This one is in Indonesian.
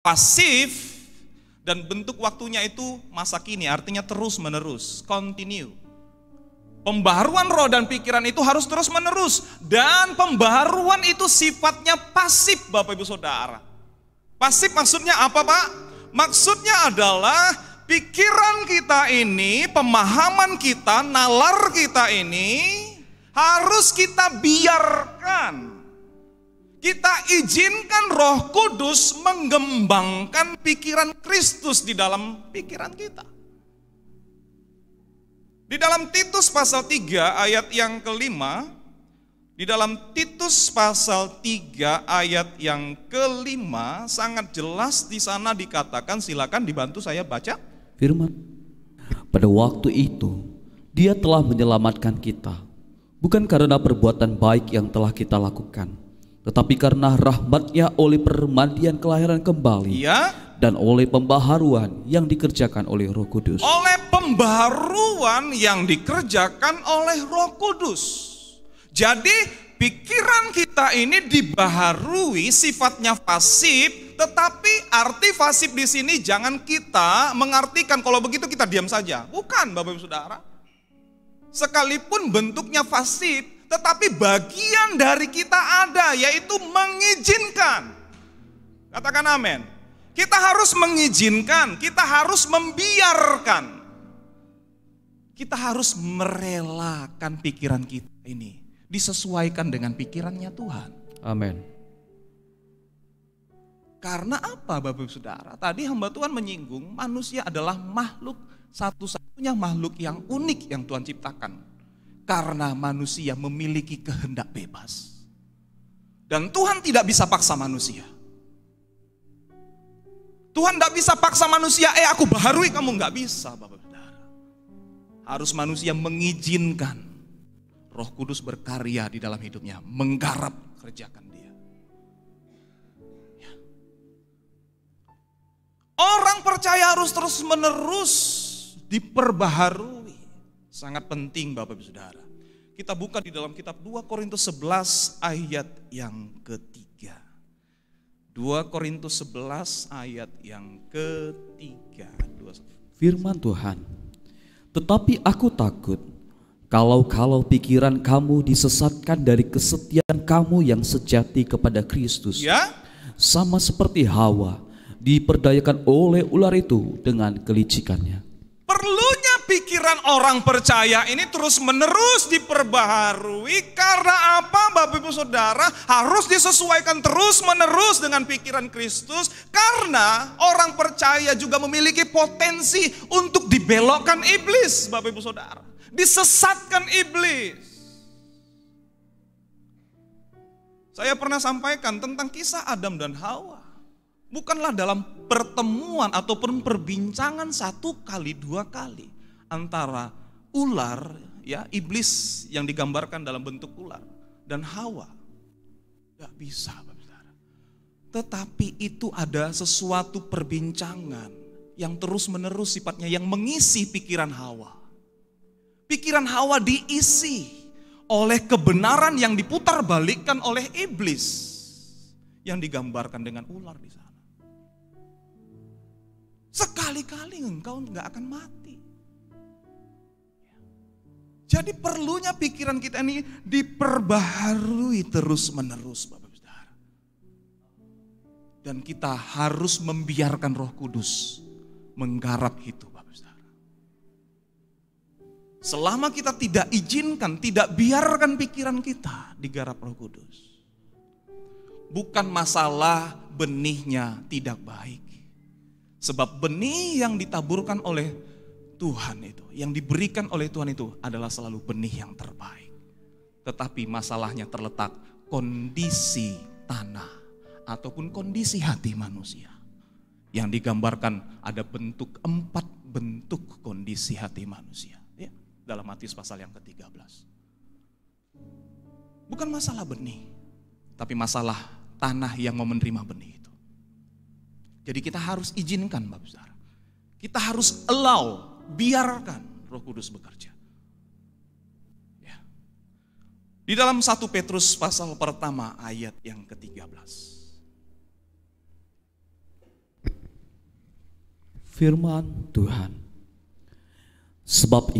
pasif, dan bentuk waktunya itu masa kini, artinya terus menerus, continue. Pembaharuan roh dan pikiran itu harus terus menerus, dan pembaharuan itu sifatnya pasif, Bapak Ibu Saudara. Pasif maksudnya apa, Pak? Maksudnya adalah pikiran kita ini, pemahaman kita, nalar kita ini harus kita biarkan. Kita izinkan Roh Kudus mengembangkan pikiran Kristus di dalam pikiran kita. Di dalam Titus pasal 3 ayat yang kelima, di dalam Titus pasal 3 ayat yang kelima sangat jelas di sana dikatakan, silakan dibantu saya baca. Firman, pada waktu itu Dia telah menyelamatkan kita, bukan karena perbuatan baik yang telah kita lakukan, tetapi karena rahmat-Nya oleh permandian kelahiran kembali, ya, dan oleh pembaharuan yang dikerjakan oleh Roh Kudus. Oleh pembaharuan yang dikerjakan oleh Roh Kudus. Jadi pikiran kita ini dibaharui, sifatnya pasif, tetapi arti pasif di sini jangan kita mengartikan kalau begitu kita diam saja. Bukan, Bapak Ibu Saudara. Sekalipun bentuknya pasif, tetapi bagian dari kita ada, yaitu mengizinkan. Katakan amin. Kita harus mengizinkan, kita harus membiarkan. Kita harus merelakan pikiran kita ini disesuaikan dengan pikirannya Tuhan. Amin. Karena apa, Bapak Ibu Saudara? Tadi hamba Tuhan menyinggung manusia adalah makhluk satu-satunya makhluk yang unik yang Tuhan ciptakan. Karena manusia memiliki kehendak bebas. Dan Tuhan tidak bisa paksa manusia. Tuhan tidak bisa paksa manusia, aku baharui kamu, nggak bisa, Bapak Saudara. Harus manusia mengizinkan Roh Kudus berkarya di dalam hidupnya, menggarap kerjakan dia. Ya. Orang percaya harus terus menerus diperbaharui. Sangat penting, Bapak Ibu Saudara. Kita buka di dalam kitab 2 Korintus 11 ayat yang ketiga. 2 Korintus 11 ayat yang ketiga. Firman Tuhan, tetapi aku takut kalau pikiran kamu disesatkan dari kesetiaan kamu yang sejati kepada Kristus. Ya? Sama seperti Hawa diperdayakan oleh ular itu dengan kelicikannya. Perlunya pikiran orang percaya ini terus menerus diperbaharui karena apa, Bapak Ibu Saudara? Harus disesuaikan terus menerus dengan pikiran Kristus karena orang percaya juga memiliki potensi untuk dibelokkan iblis, Bapak Ibu Saudara. Disesatkan iblis. Saya pernah sampaikan tentang kisah Adam dan Hawa. Bukanlah dalam pertemuan ataupun perbincangan 1 kali 2 kali antara ular, ya, iblis yang digambarkan dalam bentuk ular, dan Hawa. Gak bisa, Bapak Saudara. Tetapi itu ada sesuatu perbincangan yang terus menerus sifatnya, yang mengisi pikiran Hawa. Pikiran Hawa diisi oleh kebenaran yang diputarbalikkan oleh iblis yang digambarkan dengan ular di sana. Sekali-kali engkau nggak akan mati. Jadi perlunya pikiran kita ini diperbaharui terus menerus, Bapak Saudara. Dan kita harus membiarkan Roh Kudus menggarap itu, Bapak Saudara. Selama kita tidak izinkan, tidak biarkan pikiran kita digarap Roh Kudus. Bukan masalah benihnya tidak baik. Sebab benih yang ditaburkan oleh Tuhan itu, yang diberikan oleh Tuhan itu adalah selalu benih yang terbaik. Tetapi masalahnya terletak kondisi tanah ataupun kondisi hati manusia. Yang digambarkan ada 4 bentuk kondisi hati manusia. Ya, dalam Matius pasal yang ke-13. Bukan masalah benih, tapi masalah tanah yang mau menerima benih. Jadi kita harus izinkan, Bapak Saudara. Kita harus allow, biarkan Roh Kudus bekerja. Ya. Di dalam 1 Petrus pasal pertama ayat yang ke-13. firman Tuhan. Sebab